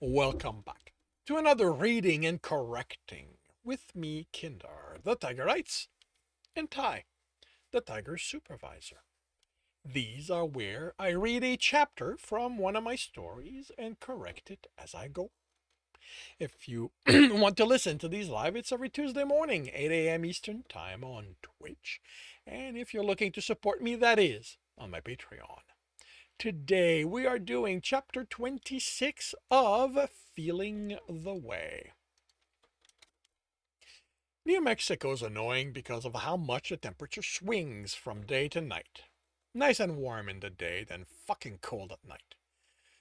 Welcome back to another reading and correcting with me, Kindar, the Tigerites, and Ty, the Tiger Supervisor. These are where I read a chapter from one of my stories and correct it as I go. If you want to listen to these live, it's every Tuesday morning, 8 a.m. Eastern Time on Twitch. And if you're looking to support me, that is on my Patreon. Today we are doing chapter 26 of Feeling the Way. New Mexico's annoying because of how much the temperature swings from day to night. Nice and warm in the day, then fucking cold at night.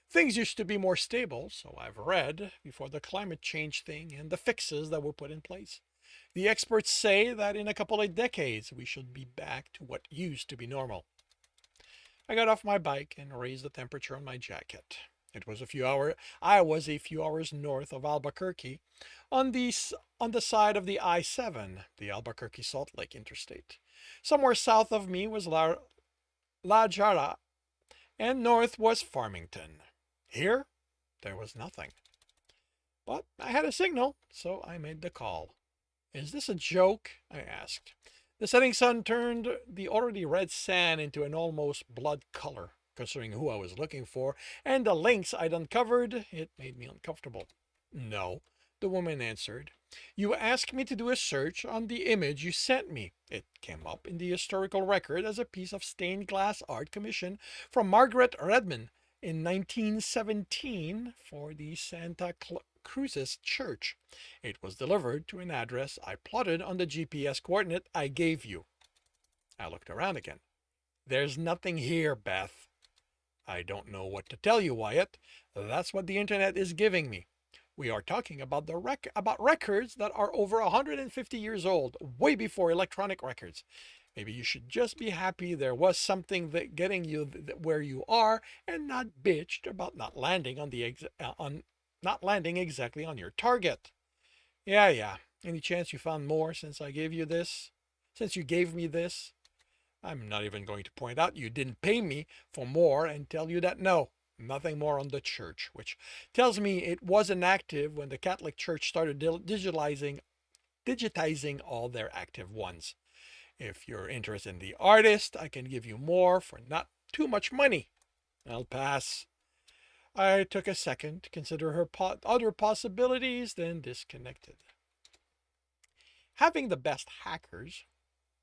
Things used to be more stable, so I've read, before the climate change thing and the fixes that were put in place. The experts say that in a couple of decades we should be back to what used to be normal. I got off my bike and raised the temperature on my jacket. I was a few hours north of Albuquerque on the side of the I-7, the Albuquerque Salt Lake Interstate. Somewhere south of me was La Jara and north was Farmington. Here, there was nothing. But I had a signal, so I made the call. Is this a joke? I asked. The setting sun turned the already red sand into an almost blood color. Considering who I was looking for and the links I'd uncovered, it made me uncomfortable. No, the woman answered. You asked me to do a search on the image you sent me. It came up in the historical record as a piece of stained glass art commissioned from Margaret Redmond in 1917 for the Santa Cruz's Church. It was delivered to an address I plotted on the GPS coordinate I gave you. I looked around again. There's nothing here, Beth. I don't know what to tell you, Wyatt. That's what the internet is giving me. We are talking about about records that are over 150 years old, way before electronic records. Maybe you should just be happy there was something that getting you where you are, and not bitched about not landing exactly on your target. Yeah. Any chance you found more since I gave you this? Since you gave me this? I'm not even going to point out you didn't pay me for more and tell you that no, nothing more on the church, which tells me it wasn't active when the Catholic Church started digitizing all their active ones. If you're interested in the artist, I can give you more for not too much money. I'll pass. I took a second to consider her other possibilities, then disconnected. Having the best hackers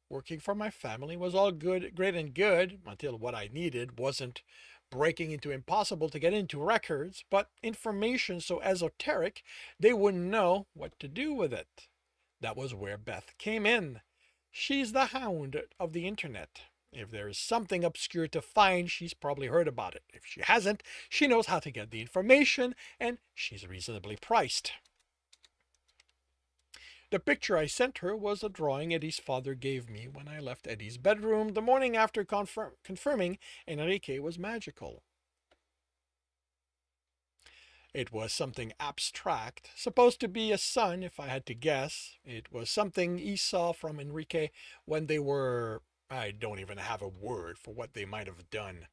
working for my family was all great and good, until what I needed wasn't breaking into impossible to get into records, but information so esoteric they wouldn't know what to do with it. That was where Beth came in. She's the hound of the internet. If there is something obscure to find, she's probably heard about it. If she hasn't, she knows how to get the information, and she's reasonably priced. The picture I sent her was a drawing Eddie's father gave me when I left Eddie's bedroom the morning after confirming Enrique was magical. It was something abstract, supposed to be a son if I had to guess. It was something he saw from Enrique when they were... I don't even have a word for what they might have done.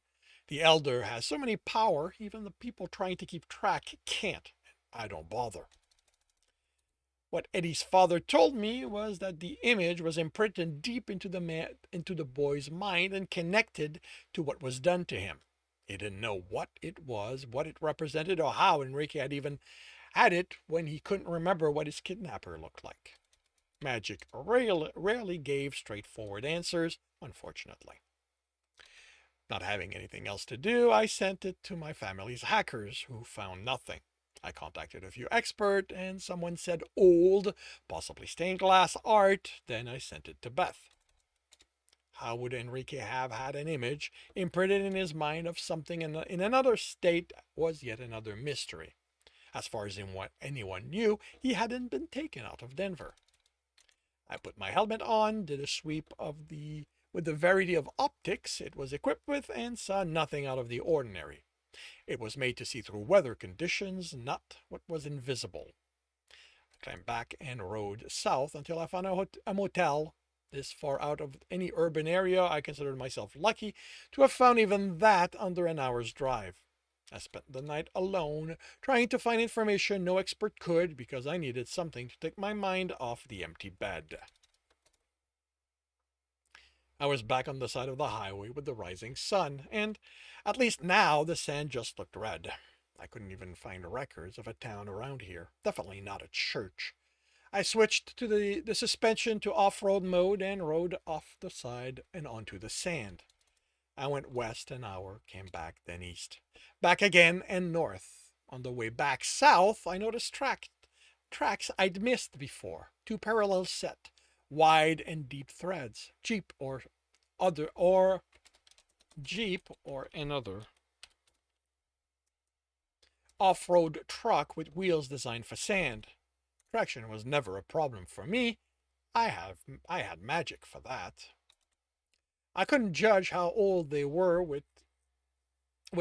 The elder has so many power, even the people trying to keep track can't. I don't bother. What Eddie's father told me was that the image was imprinted deep into the boy's mind and connected to what was done to him. He didn't know what it was, what it represented, or how Enrique had even had it when he couldn't remember what his kidnapper looked like. Magic rarely gave straightforward answers, unfortunately. Not having anything else to do, I sent it to my family's hackers, who found nothing. I contacted a few experts, and someone said old, possibly stained glass art. Then I sent it to Beth. How would Enrique have had an image imprinted in his mind of something in another state was yet another mystery. As far as what anyone knew, he hadn't been taken out of Denver. I put my helmet on, did a sweep with the variety of optics it was equipped with, and saw nothing out of the ordinary. It was made to see through weather conditions, not what was invisible. I climbed back and rode south until I found a motel. This far out of any urban area, I considered myself lucky to have found even that under an hour's drive. I spent the night alone, trying to find information no expert could because I needed something to take my mind off the empty bed. I was back on the side of the highway with the rising sun, and at least now the sand just looked red. I couldn't even find records of a town around here. Definitely not a church. I switched to the suspension to off-road mode and rode off the side and onto the sand. I went west an hour, came back, then east. Back again and north. On the way back south, I noticed tracks I'd missed before. Two parallel set, wide and deep threads. Jeep or another off-road truck with wheels designed for sand. Traction was never a problem for me. I had magic for that. I couldn't judge how old they were with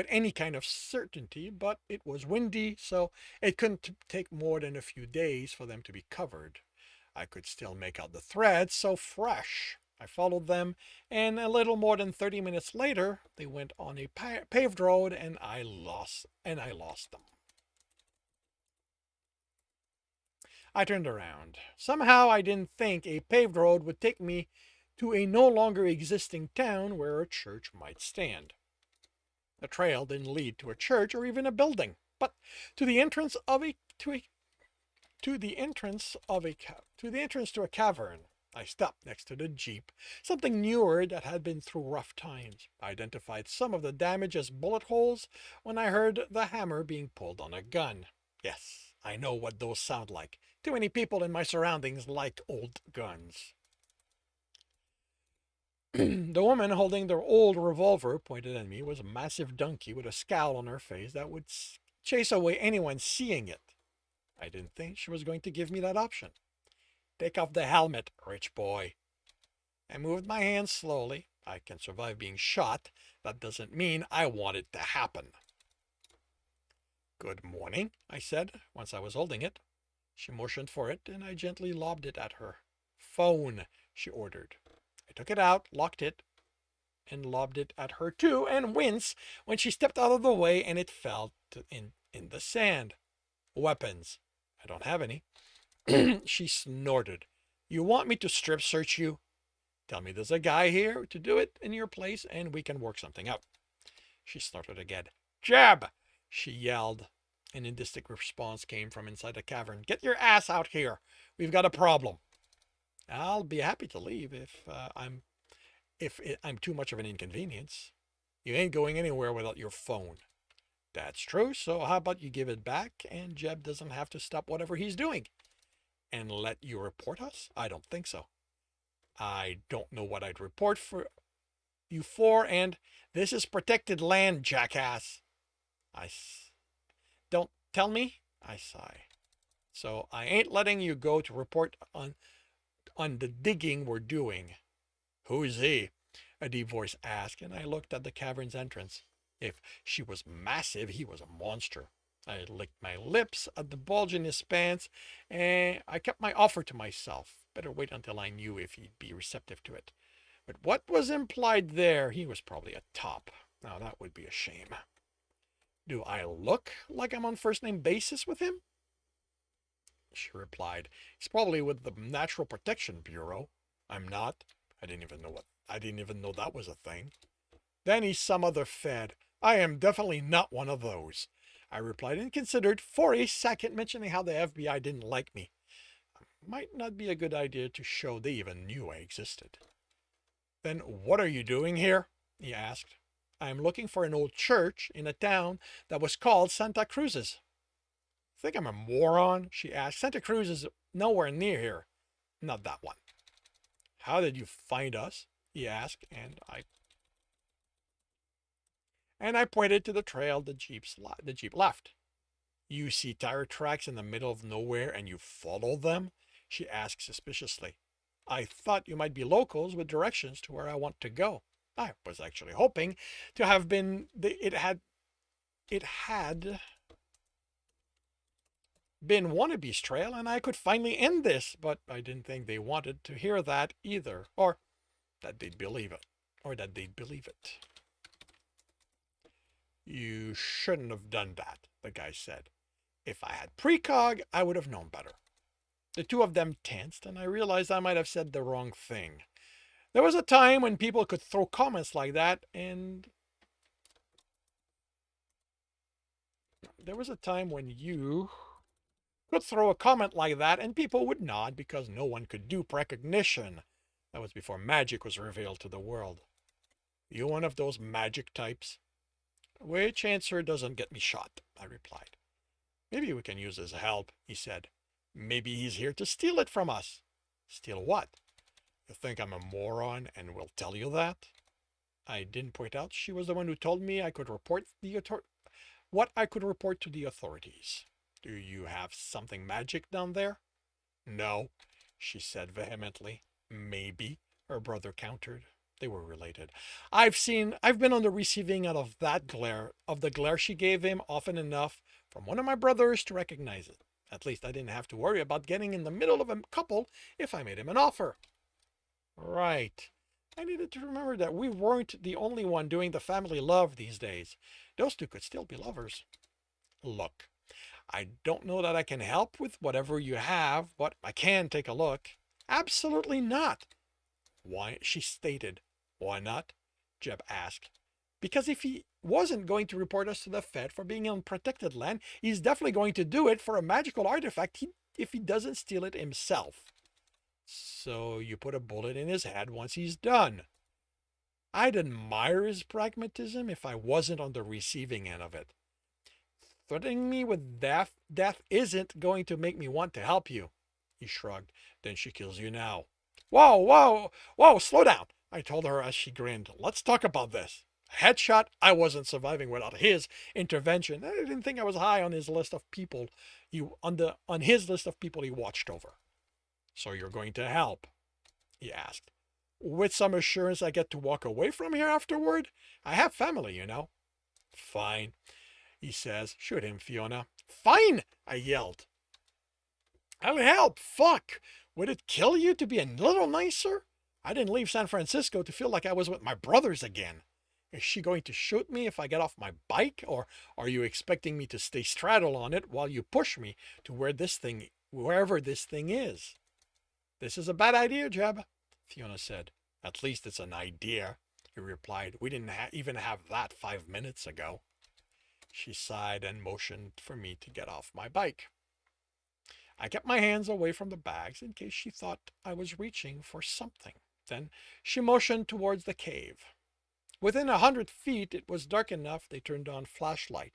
any kind of certainty, but it was windy, so it couldn't take more than a few days for them to be covered. I could still make out the threads, so fresh. I followed them, and a little more than 30 minutes later, they went on a paved road, and I lost them. I turned around. Somehow I didn't think a paved road would take me to a no longer existing town where a church might stand. The trail didn't lead to a church or even a building, but to the entrance of a to the entrance of a to the entrance to a cavern. I stopped next to the Jeep, something newer that had been through rough times. I identified some of the damage as bullet holes when I heard the hammer being pulled on a gun. Yes, I know what those sound like. Too many people in my surroundings liked old guns. The woman holding the old revolver pointed at me was a massive donkey with a scowl on her face that would chase away anyone seeing it. I didn't think she was going to give me that option. Take off the helmet, rich boy. I moved my hand slowly. I can survive being shot. That doesn't mean I want it to happen. Good morning, I said, once I was holding it. She motioned for it, and I gently lobbed it at her. Phone, she ordered. I took it out, locked it, and lobbed it at her too, and winced when she stepped out of the way and it fell in the sand. Weapons. I don't have any. She snorted. You want me to strip search you? Tell me there's a guy here to do it in your place and we can work something out. She snorted again. Jeb! She yelled. An indistinct response came from inside the cavern. Get your ass out here. We've got a problem. I'll be happy to leave if I'm too much of an inconvenience. You ain't going anywhere without your phone. That's true, so how about you give it back and Jeb doesn't have to stop whatever he's doing? And let you report us? I don't think so. I don't know what I'd report for you for, and this is protected land, jackass. Don't tell me? I sigh. So I ain't letting you go to report on the digging we're doing. Who's he? A deep voice asked, and I looked at the cavern's entrance. If she was massive, he was a monster. I licked my lips at the bulge in his pants, and I kept my offer to myself. Better wait until I knew if he'd be receptive to it. But what was implied there, he was probably a top. Now that would be a shame. Do I look like I'm on first name basis with him? She replied, he's probably with the Natural Protection Bureau. I'm not. I didn't even know that was a thing. Then he's some other fed. I am definitely not one of those. I replied and considered for a second, mentioning how the FBI didn't like me. Might not be a good idea to show they even knew I existed. Then what are you doing here? He asked. I am looking for an old church in a town that was called Santa Cruz's. Think I'm a moron? She asked. Santa Cruz is nowhere near here. Not that one. How did you find us? He asked, and I pointed to the trail the Jeep left. You see tire tracks in the middle of nowhere and you follow them? She asked suspiciously. I thought you might be locals with directions to where I want to go. I was actually hoping to have been it had been Wannabe's trail and I could finally end this, but I didn't think they wanted to hear that either, or that they'd believe it. You shouldn't have done that, the guy said. If I had precog, I would have known better. The two of them tensed, and I realized I might have said the wrong thing. There was a time when people could throw comments like that, and there was a time when you could throw a comment like that and people would nod because no one could dupe recognition. That was before magic was revealed to the world. You one of those magic types? Which answer doesn't get me shot, I replied. Maybe we can use his help, he said. Maybe he's here to steal it from us. Steal what? You think I'm a moron and will tell you that? I didn't point out she was the one who told me I could report what I could report to the authorities. Do you have something magic down there? No, she said vehemently. Maybe, her brother countered. They were related. I've been on the receiving end of that glare, of the glare she gave him often enough from one of my brothers to recognize it. At least I didn't have to worry about getting in the middle of a couple if I made him an offer. Right. I needed to remember that we weren't the only one doing the family love these days. Those two could still be lovers. Look, I don't know that I can help with whatever you have, but I can take a look. Absolutely not. Why? She stated. Why not? Jeb asked. Because if he wasn't going to report us to the Fed for being on protected land, he's definitely going to do it for a magical artifact if he doesn't steal it himself. So you put a bullet in his head once he's done. I'd admire his pragmatism if I wasn't on the receiving end of it. Threatening me with death isn't going to make me want to help you. He shrugged. Then she kills you now. Whoa, whoa, whoa, slow down, I told her as she grinned. Let's talk about this. Headshot, I wasn't surviving without his intervention. I didn't think I was high on his list of people on his list of people he watched over. So you're going to help? He asked. With some assurance I get to walk away from here afterward? I have family, you know. Fine, he says. Shoot him, Fiona. Fine, I yelled. I'll help. Fuck. Would it kill you to be a little nicer? I didn't leave San Francisco to feel like I was with my brothers again. Is she going to shoot me if I get off my bike, or are you expecting me to stay straddled on it while you push me to wherever this thing is? This is a bad idea, Jeb, Fiona said. At least it's an idea, he replied. We didn't even have that 5 minutes ago. She sighed and motioned for me to get off my bike. I kept my hands away from the bags in case she thought I was reaching for something. Then she motioned towards the cave. Within 100 feet, it was dark enough they turned on flashlight.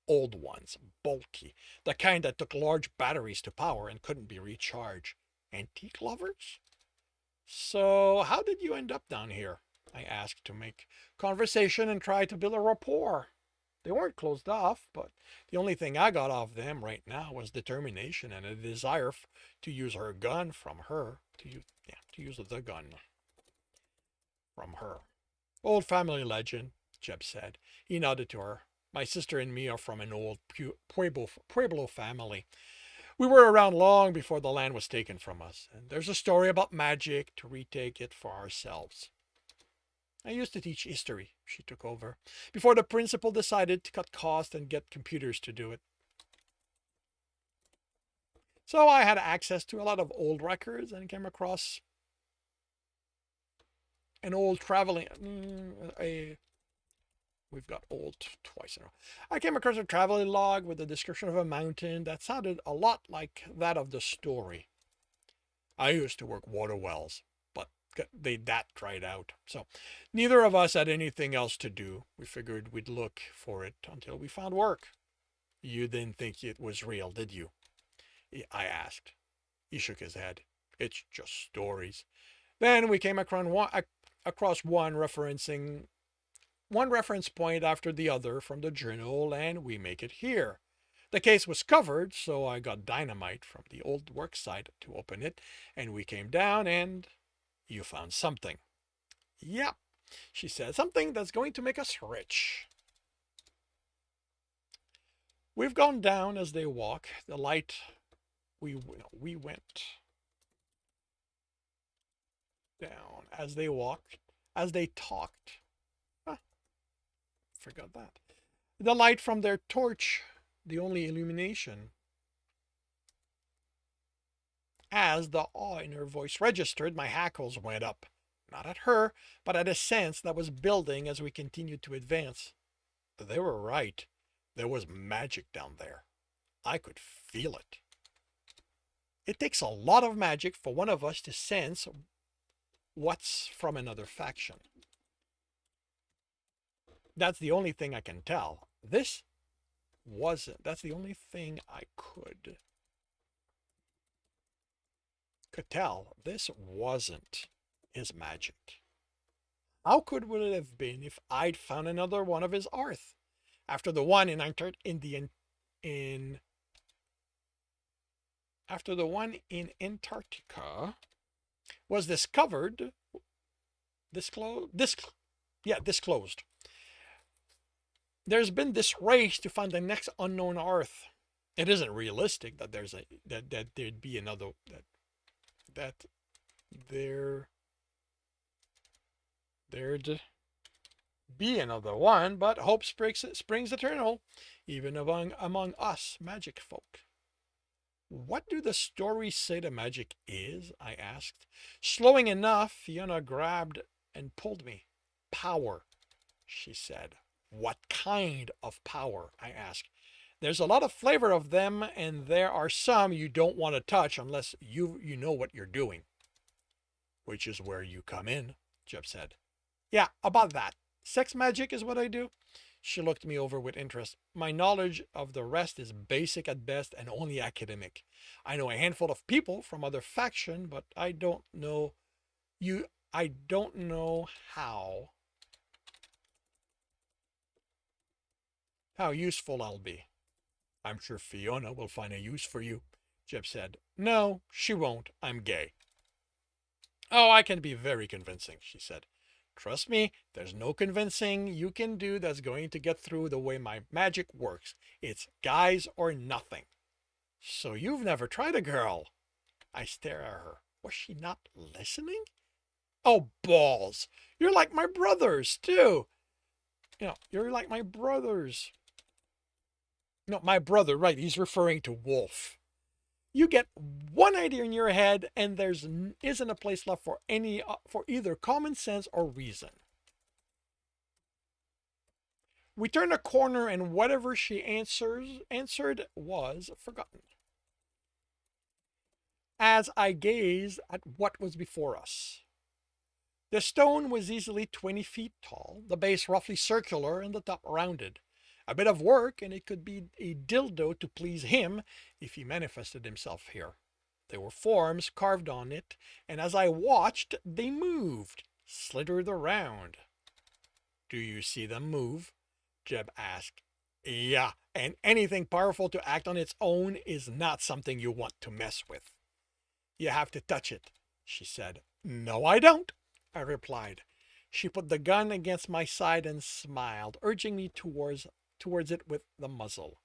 Old ones, bulky, the kind that took large batteries to power and couldn't be recharged. Antique lovers? So, how did you end up down here? I asked to make conversation and try to build a rapport. They weren't closed off, but the only thing I got off them right now was determination and a desire to use her gun from her. To use the gun from her. Old family legend, Jeb said. He nodded to her. My sister and me are from an old Pueblo family. We were around long before the land was taken from us, and there's a story about magic to retake it for ourselves. I used to teach history, she took over, before the principal decided to cut costs and get computers to do it. So I had access to a lot of old records and came across an old traveling. We've got old twice in a row. I came across a traveling log with a description of a mountain that sounded a lot like that of the story. I used to work water wells, but that dried out. So neither of us had anything else to do. We figured we'd look for it until we found work. You didn't think it was real, did you? I asked. He shook his head. It's just stories. Then we came across one reference point after the other from the journal, and we make it here. The case was covered, so I got dynamite from the old work site to open it, and we came down and you found something. Yep, she said, something that's going to make us rich. We've gone down as they walk. The light, we went down as they walked, as they talked. Forgot that. The light from their torch, the only illumination. As the awe in her voice registered, my hackles went up. Not at her, but at a sense that was building as we continued to advance. They were right. There was magic down there. I could feel it. It takes a lot of magic for one of us to sense what's from another faction. That's the only thing I can tell. This wasn't. That's the only thing I could tell. This wasn't his magic. How could would it have been if I'd found another one of his Arth? After the one in in after the one in Antarctica was discovered, disclosed. There's been this race to find the next unknown Arth. It isn't realistic that there'd be another that there'd be another one, but hope springs eternal, even among us magic folk. What do the stories say the magic is? I asked. Slowing enough, Fiona grabbed and pulled me. Power, she said. What kind of power? I asked. There's a lot of flavor of them, and there are some you don't want to touch unless you know what you're doing. Which is where you come in, Jeb said. Yeah, about that. Sex magic is what I do. She looked me over with interest. My knowledge of the rest is basic at best and only academic. I know a handful of people from other faction, but I don't know how useful I'll be. I'm sure Fiona will find a use for you, Jeb said. No, she won't. I'm gay. Oh, I can be very convincing, she said. Trust me, there's no convincing you can do that's going to get through the way my magic works. It's guys or nothing. So you've never tried a girl? I stare at her. Was she not listening? Oh, balls. You're like my brothers, too. You're like my brothers. No, my brother, right. He's referring to Wolf. You get one idea in your head, and there's isn't a place left for for either common sense or reason. We turned a corner, and whatever she answered was forgotten. As I gazed at what was before us, the stone was easily 20 feet tall, the base roughly circular, and the top rounded. A bit of work, and it could be a dildo to please him if he manifested himself here. There were forms carved on it, and as I watched, they moved, slithered around. Do you see them move? Jeb asked. Yeah, and anything powerful to act on its own is not something you want to mess with. You have to touch it, she said. No, I don't, I replied. She put the gun against my side and smiled, urging me towards it with the muzzle.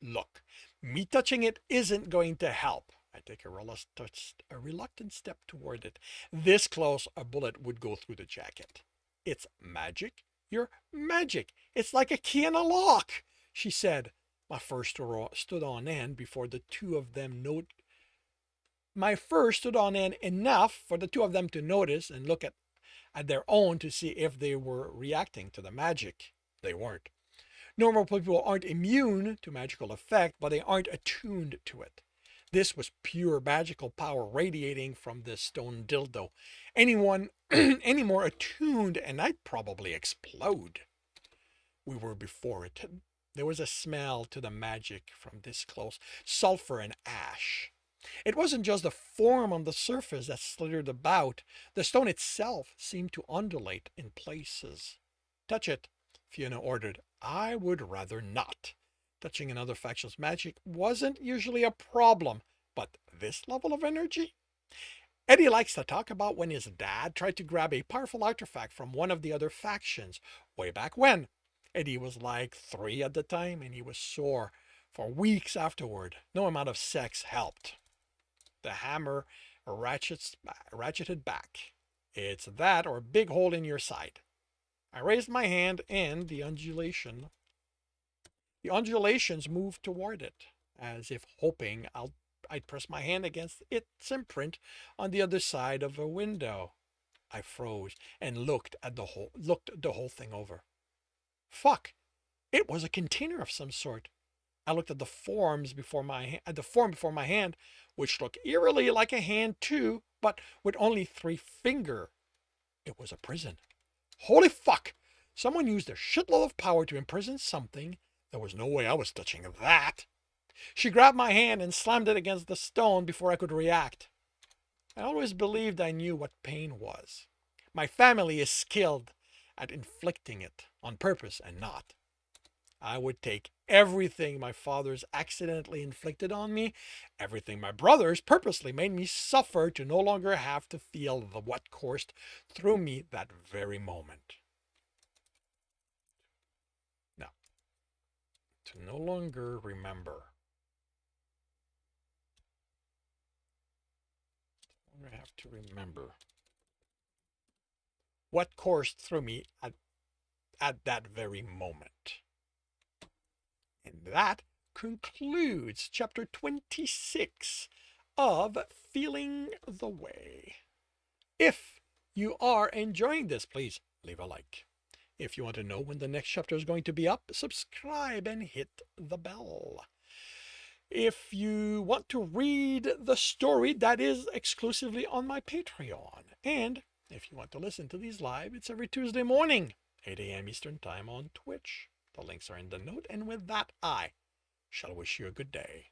Look, me touching it isn't going to help. I take a reluctant step toward it. This close, a bullet would go through the jacket. It's magic. You're magic. It's like a key in a lock, she said. My fur stood on end before the two of them My fur stood on end enough for the two of them to notice and look at their own to see if they were reacting to the magic. They weren't. Normal people aren't immune to magical effect, but they aren't attuned to it. This was pure magical power radiating from this stone dildo. Anyone any more attuned and I'd probably explode. We were before it. There was a smell to the magic from this close, sulfur and ash. It wasn't just the form on the surface that slithered about. The stone itself seemed to undulate in places. Touch it, Fiona ordered. I would rather not. Touching another faction's magic wasn't usually a problem, but this level of energy? Eddie likes to talk about when his dad tried to grab a powerful artifact from one of the other factions way back when. Eddie was like 3 at the time, and he was sore for weeks afterward. No amount of sex helped. The hammer ratcheted back. It's that or a big hole in your side. I raised my hand, and the undulation The undulations moved toward it, as if hoping I'd press my hand against its imprint on the other side of a window. I froze and looked the whole thing over. Fuck! It was a container of some sort. I looked at the form before my hand, which looked eerily like a hand too, but with only 3 fingers. It was a prison. Holy fuck! Someone used a shitload of power to imprison something. There was no way I was touching that. She grabbed my hand and slammed it against the stone before I could react. I always believed I knew what pain was. My family is skilled at inflicting it on purpose and not. I would take everything my fathers accidentally inflicted on me, everything my brothers purposely made me suffer, to no longer have to feel what coursed through me that very moment. Now, to no longer remember. I have to remember what coursed through me at that very moment. And that concludes chapter 26 of Feeling the Way. If you are enjoying this, please leave a like. If you want to know when the next chapter is going to be up, subscribe and hit the bell. If you want to read the story, that is exclusively on my Patreon. And if you want to listen to these live, it's every Tuesday morning, 8 a.m. Eastern Time on Twitch. The links are in the note. And with that, I shall wish you a good day.